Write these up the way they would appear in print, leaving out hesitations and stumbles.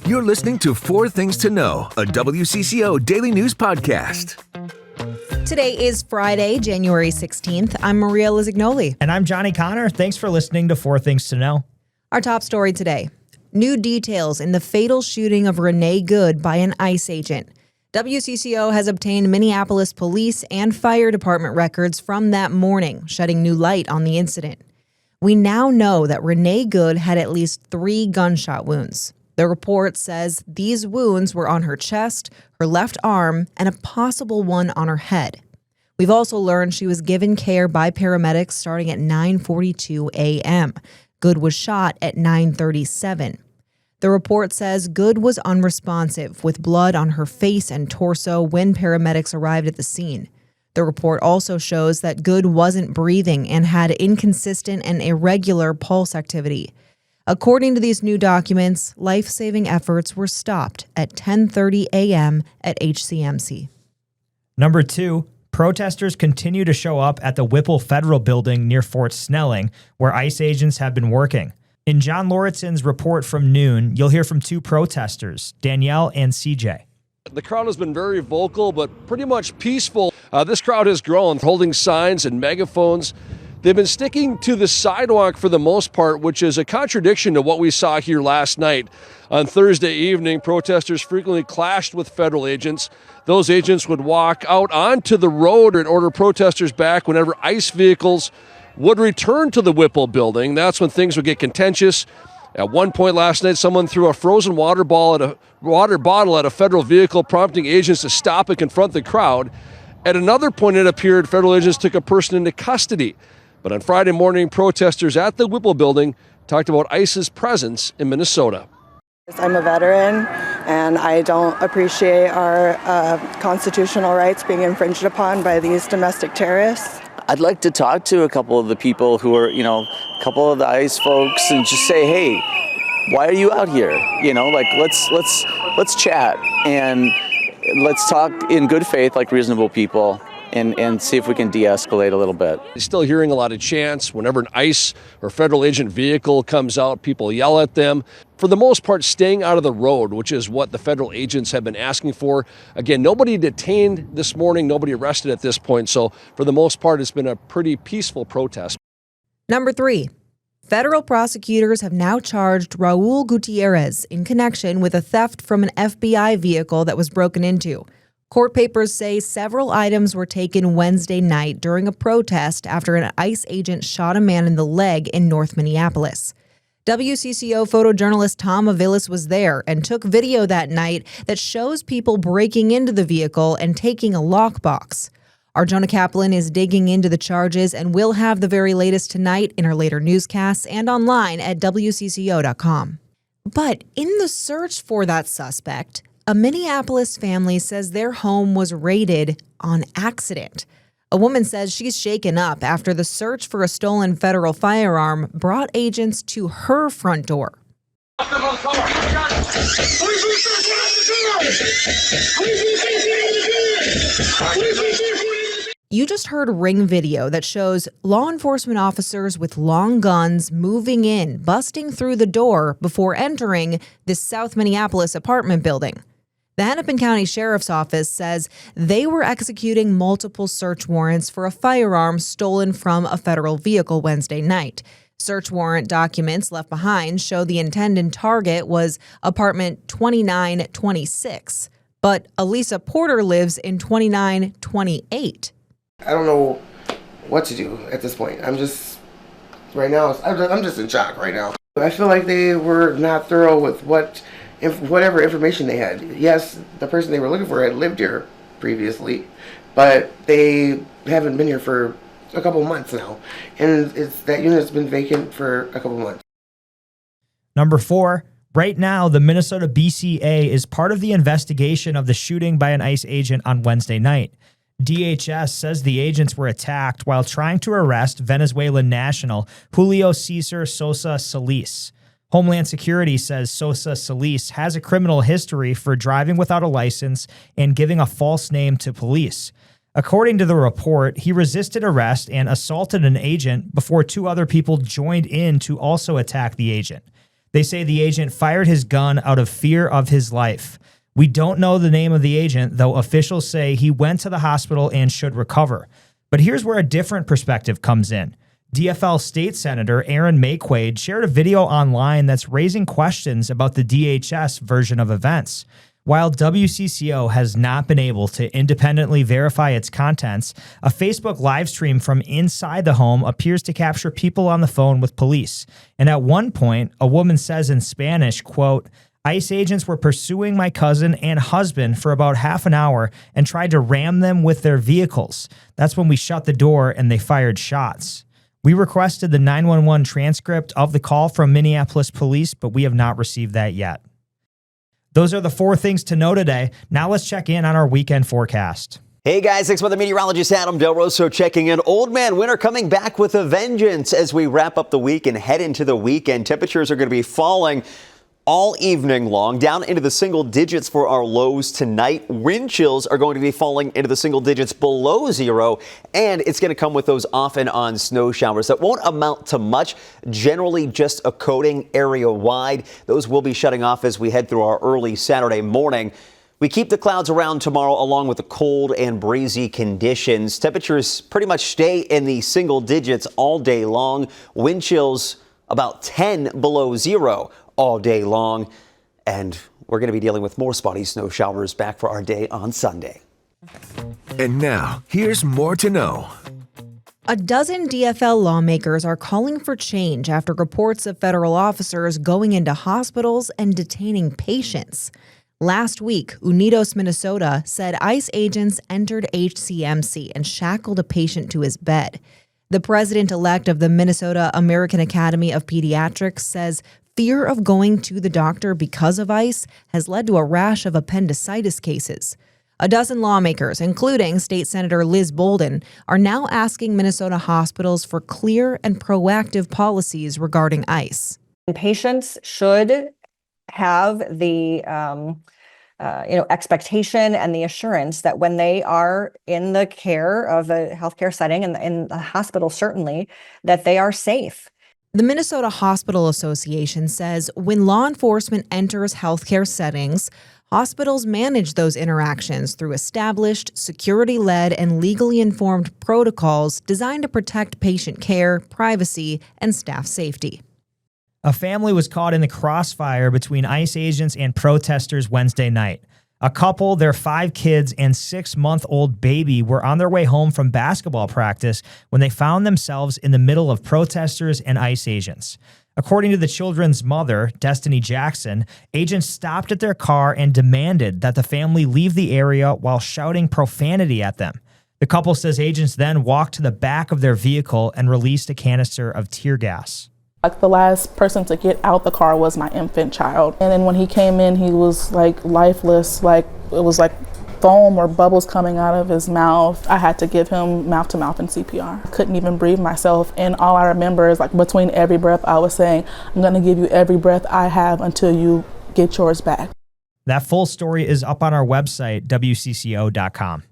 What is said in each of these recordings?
You're listening to Four Things to Know, a WCCO daily news podcast. Today is Friday, January 16th. I'm Maria Lizignoli. And I'm Johnny Connor. Thanks for listening to Four Things to Know. Our top story today. New details in the fatal shooting of Renee Good by an ICE agent. WCCO has obtained Minneapolis police and fire department records from that morning, shedding new light on the incident. We now know that Renee Good had at least 3 gunshot wounds. The report says these wounds were on her chest, her left arm, and a possible one on her head. We've also learned she was given care by paramedics starting at 9:42 a.m. Good was shot at 9:37. The report says Good was unresponsive, with blood on her face and torso when paramedics arrived at the scene. The report also shows that Good wasn't breathing and had inconsistent and irregular pulse activity. According to these new documents, life-saving efforts were stopped at 10:30 a.m. at HCMC. Number 2, protesters continue to show up at the Whipple Federal Building near Fort Snelling, where ICE agents have been working. In John Lauritsen's report from noon, you'll hear from 2 protesters, Danielle and CJ. The crowd has been very vocal, but pretty much peaceful. This crowd has grown, holding signs and megaphones. They've been sticking to the sidewalk for the most part, which is a contradiction to what we saw here last night. On Thursday evening, protesters frequently clashed with federal agents. Those agents would walk out onto the road and order protesters back whenever ICE vehicles would return to the Whipple building. That's when things would get contentious. At one point last night, someone threw a frozen water bottle at a federal vehicle, prompting agents to stop and confront the crowd. At another point, it appeared federal agents took a person into custody. But on Friday morning, protesters at the Whipple building talked about ICE's presence in Minnesota. I'm a veteran, and I don't appreciate our constitutional rights being infringed upon by these domestic terrorists. I'd like to talk to a couple of the people who are, a couple of the ICE folks, and just say, hey, why are you out here? Let's chat and let's talk in good faith like reasonable people and see if we can de-escalate a little bit. Still hearing a lot of chants. Whenever an ICE or federal agent vehicle comes out, people yell at them. For the most part, staying out of the road, which is what the federal agents have been asking for. Again, nobody detained this morning, nobody arrested at this point. So for the most part, it's been a pretty peaceful protest. Number 3. Federal prosecutors have now charged Raul Gutierrez in connection with a theft from an FBI vehicle that was broken into. Court papers say several items were taken Wednesday night during a protest after an ICE agent shot a man in the leg in North Minneapolis. WCCO photojournalist Tom Aviles was there and took video that night that shows people breaking into the vehicle and taking a lockbox. Our Jonah Kaplan is digging into the charges, and we'll have the very latest tonight in our later newscasts and online at WCCO.com. But in the search for that suspect, a Minneapolis family says their home was raided on accident. A woman says she's shaken up after the search for a stolen federal firearm brought agents to her front door. You just heard Ring video that shows law enforcement officers with long guns moving in, busting through the door before entering this South Minneapolis apartment building. The Hennepin County Sheriff's Office says they were executing multiple search warrants for a firearm stolen from a federal vehicle Wednesday night. Search warrant documents left behind show the intended target was apartment 2926, but Elisa Porter lives in 2928. I don't know what to do at this point. I'm just in shock right now. I feel like they were not thorough with whatever information they had. Yes, the person they were looking for had lived here previously, but they haven't been here for a couple months now, and that unit's been vacant for a couple months. Number 4, right now, the Minnesota BCA is part of the investigation of the shooting by an ICE agent on Wednesday night. DHS says the agents were attacked while trying to arrest Venezuelan national Julio Cesar Sosa Solis. Homeland Security says Sosa Solis has a criminal history for driving without a license and giving a false name to police. According to the report, he resisted arrest and assaulted an agent before 2 other people joined in to also attack the agent. They say the agent fired his gun out of fear of his life. We don't know the name of the agent, though officials say he went to the hospital and should recover. But here's where a different perspective comes in. DFL State Senator Aaron Mayquade shared a video online that's raising questions about the DHS version of events. While WCCO has not been able to independently verify its contents, a Facebook live stream from inside the home appears to capture people on the phone with police. And at one point, a woman says in Spanish, quote, "ICE agents were pursuing my cousin and husband for about half an hour and tried to ram them with their vehicles. That's when we shut the door and they fired shots." We requested the 911 transcript of the call from Minneapolis police, but we have not received that yet. Those are the 4 things to know today. Now let's check in on our weekend forecast. Hey guys, thanks for the meteorologist Adam Del Rosso checking in. Old Man Winter coming back with a vengeance as we wrap up the week and head into the weekend. Temperatures are going to be falling all evening long, down into the single digits for our lows tonight. Wind chills are going to be falling into the single digits below zero, and it's going to come with those off and on snow showers that won't amount to much, generally just a coating area wide. Those will be shutting off as we head through our early Saturday morning. We keep the clouds around tomorrow along with the cold and breezy conditions. Temperatures pretty much stay in the single digits all day long. Wind chills about 10 below zero all day long. And we're going to be dealing with more spotty snow showers back for our day on Sunday. And now, here's more to know. A dozen DFL lawmakers are calling for change after reports of federal officers going into hospitals and detaining patients. Last week, Unidos, Minnesota said ICE agents entered HCMC and shackled a patient to his bed. The president-elect of the Minnesota American Academy of Pediatrics says fear of going to the doctor because of ICE has led to a rash of appendicitis cases. A dozen lawmakers, including State Senator Liz Bolden, are now asking Minnesota hospitals for clear and proactive policies regarding ICE. Patients should have the expectation and the assurance that when they are in the care of a healthcare setting and in the hospital, certainly, that they are safe. The Minnesota Hospital Association says when law enforcement enters healthcare settings, hospitals manage those interactions through established, security-led, and legally informed protocols designed to protect patient care, privacy, and staff safety. A family was caught in the crossfire between ICE agents and protesters Wednesday night. A couple, their 5 kids, and 6-month-old baby were on their way home from basketball practice when they found themselves in the middle of protesters and ICE agents. According to the children's mother, Destiny Jackson, agents stopped at their car and demanded that the family leave the area while shouting profanity at them. The couple says agents then walked to the back of their vehicle and released a canister of tear gas. Like the last person to get out the car was my infant child. And then when he came in, he was like lifeless, like it was like foam or bubbles coming out of his mouth. I had to give him mouth to mouth and CPR. I couldn't even breathe myself. And all I remember is like between every breath, I was saying, I'm gonna give you every breath I have until you get yours back. That full story is up on our website, WCCO.com.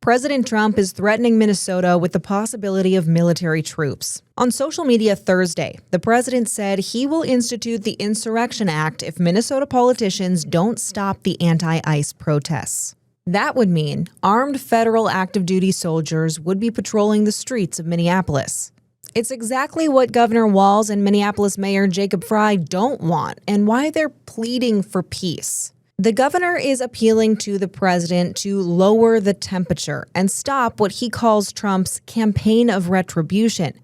President Trump is threatening Minnesota with the possibility of military troops. On social media Thursday, the president said he will institute the Insurrection Act if Minnesota politicians don't stop the anti-ICE protests. That would mean armed federal active duty soldiers would be patrolling the streets of Minneapolis. It's exactly what Governor Walz and Minneapolis Mayor Jacob Frey don't want and why they're pleading for peace. The governor is appealing to the president to lower the temperature and stop what he calls Trump's campaign of retribution.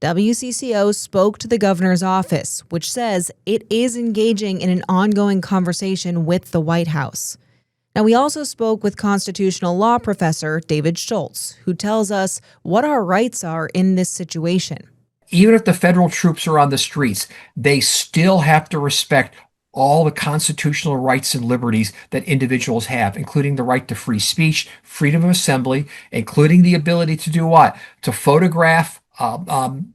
WCCO spoke to the governor's office, which says it is engaging in an ongoing conversation with the White House. Now, we also spoke with constitutional law professor David Schultz, who tells us what our rights are in this situation. Even if the federal troops are on the streets, they still have to respect all the constitutional rights and liberties that individuals have, including the right to free speech, freedom of assembly, including the ability to do what? To photograph the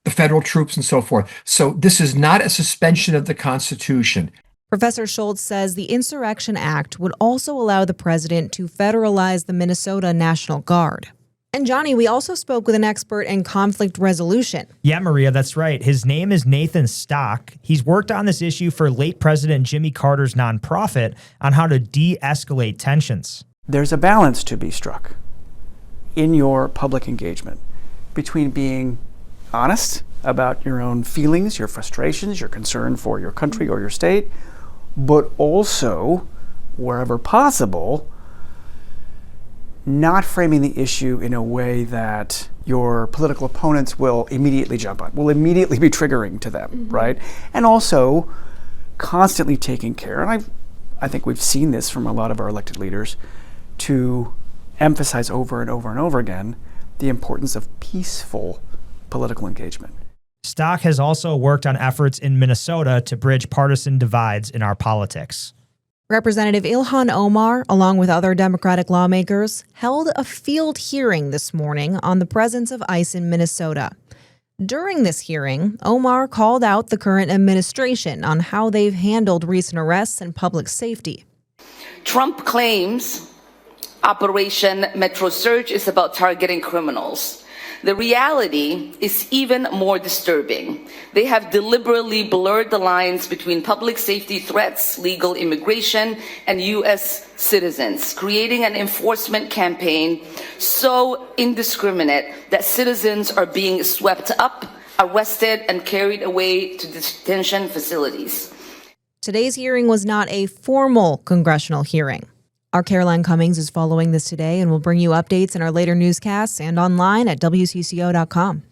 federal troops and so forth. So this is not a suspension of the Constitution. Professor Schultz says the Insurrection Act would also allow the president to federalize the Minnesota National Guard. And Johnny, we also spoke with an expert in conflict resolution. Yeah, Maria, that's right. His name is Nathan Stock. He's worked on this issue for late President Jimmy Carter's nonprofit on how to de-escalate tensions. There's a balance to be struck in your public engagement between being honest about your own feelings, your frustrations, your concern for your country or your state, but also, wherever possible, not framing the issue in a way that your political opponents will immediately jump on, will immediately be triggering to them, right? And also constantly taking care, and I think we've seen this from a lot of our elected leaders, to emphasize over and over and over again the importance of peaceful political engagement. Stock has also worked on efforts in Minnesota to bridge partisan divides in our politics. Representative Ilhan Omar, along with other Democratic lawmakers, held a field hearing this morning on the presence of ICE in Minnesota. During this hearing, Omar called out the current administration on how they've handled recent arrests and public safety. Trump claims Operation Metro Surge is about targeting criminals. The reality is even more disturbing. They have deliberately blurred the lines between public safety threats, legal immigration, and U.S. citizens, creating an enforcement campaign so indiscriminate that citizens are being swept up, arrested, and carried away to detention facilities. Today's hearing was not a formal congressional hearing. Our Caroline Cummings is following this today and will bring you updates in our later newscasts and online at WCCO.com.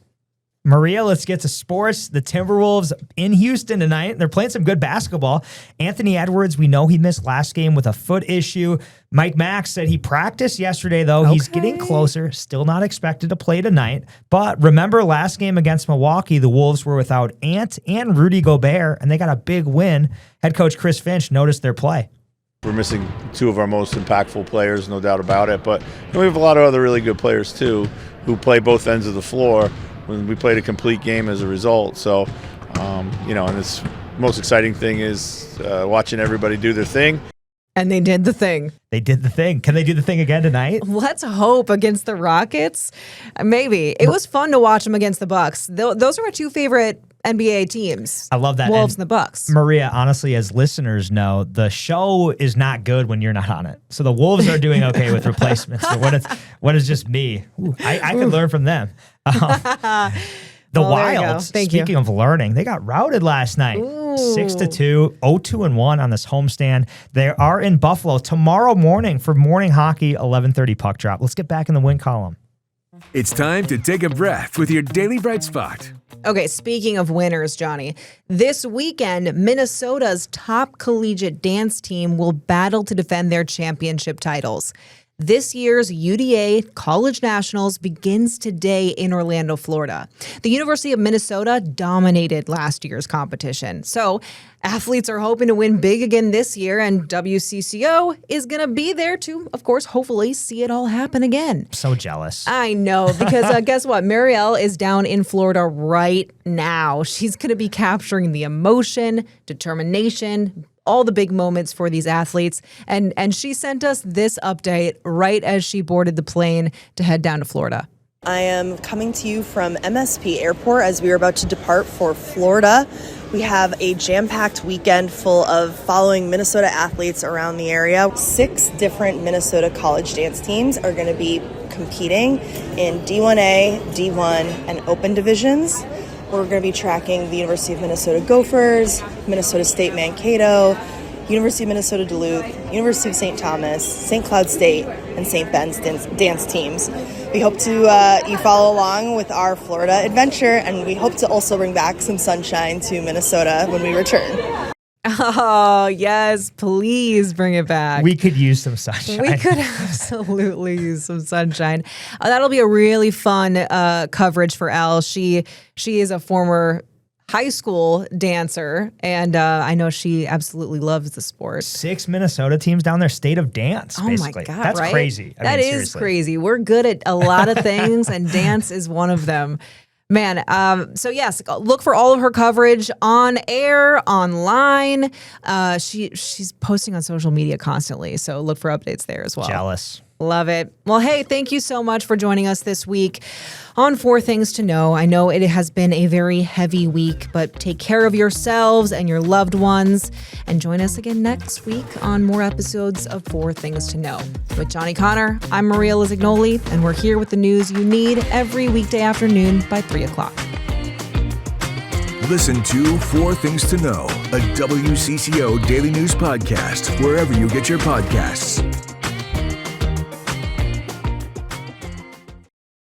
Maria, let's get to sports. The Timberwolves in Houston tonight. They're playing some good basketball. Anthony Edwards, we know he missed last game with a foot issue. Mike Mack said he practiced yesterday, though. Okay. He's getting closer. Still not expected to play tonight. But remember last game against Milwaukee, the Wolves were without Ant and Rudy Gobert, and they got a big win. Head coach Chris Finch noticed their play. We're missing two of our most impactful players, no doubt about it. But we have a lot of other really good players, too, who play both ends of the floor. When we played a complete game as a result. So, and this most exciting thing is watching everybody do their thing. And they did the thing. They did the thing. Can they do the thing again tonight? Let's hope against the Rockets. Maybe. It was fun to watch them against the Bucks. Those are my two favorite NBA teams. I love that. Wolves and the Bucks. Maria, honestly, as listeners know, the show is not good when you're not on it. So the Wolves are doing okay with replacements. So what is just me? I can learn from them. The Wilds, speaking of learning, they got routed last night. 6-2, 0-2-1 on this homestand. They are in Buffalo tomorrow morning for morning hockey, 11:30 puck drop. Let's get back in the win column. It's time to take a breath with your Daily Bright Spot. Okay, speaking of winners, Johnny, this weekend, Minnesota's top collegiate dance team will battle to defend their championship titles. This year's UDA College Nationals begins today in Orlando, Florida. The University of Minnesota dominated last year's competition. So athletes are hoping to win big again this year, and WCCO is going to be there to, of course, hopefully see it all happen again. So jealous. I know, because guess what? Marielle is down in Florida right now. She's going to be capturing the emotion, determination, all the big moments for these athletes. And she sent us this update right as she boarded the plane to head down to Florida. I am coming to you from MSP Airport as we are about to depart for Florida. We have a jam-packed weekend full of following Minnesota athletes around the area. 6 different Minnesota college dance teams are going to be competing in D1A, D1, and Open divisions. We're going to be tracking the University of Minnesota Gophers, Minnesota State Mankato, University of Minnesota Duluth, University of St. Thomas, St. Cloud State, and St. Ben's dance teams. We hope to you follow along with our Florida adventure, and we hope to also bring back some sunshine to Minnesota when we return. Oh, yes, please bring it back. We could use some sunshine. We could absolutely use some sunshine. That'll be a really fun coverage for Elle. She is a former high school dancer, and I know she absolutely loves the sport. 6 Minnesota teams down there, state of dance, basically. Oh my God, That's right? crazy. That is seriously crazy. We're good at a lot of things, and dance is one of them. Man, so yes, look for all of her coverage on air, online. She's posting on social media constantly, so look for updates there as well. Jealous. Love it. Well, hey, thank you so much for joining us this week on 4 Things to Know. I know it has been a very heavy week, but take care of yourselves and your loved ones. And join us again next week on more episodes of 4 Things to Know. With Johnny Connor, I'm Maria Lizignoli, and we're here with the news you need every weekday afternoon by 3 o'clock. Listen to 4 Things to Know, a WCCO daily news podcast, wherever you get your podcasts.